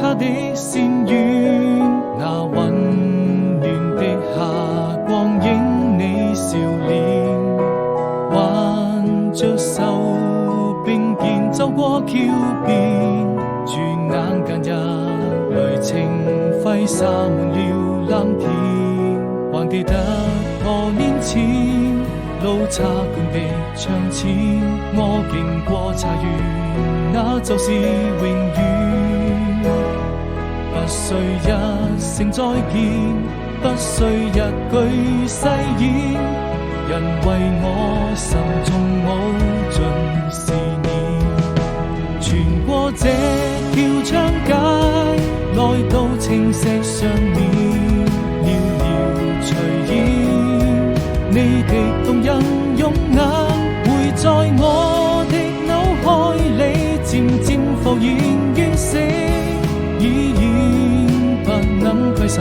他的仙苑，那溫暖的霞光映你笑臉，挽着手並肩走過橋邊，轉眼間一縷情揮灑滿了藍天，還記得多年前路差館的窗前，我經過茶園，那就是永遠。不需一聲再見，不需一句誓言，因為我心中無盡思念。穿過這條長街，來到青石上面，遙遙隨煙，你的動人容顏會在我的腦海裡漸漸浮現，完成已然不能攜手。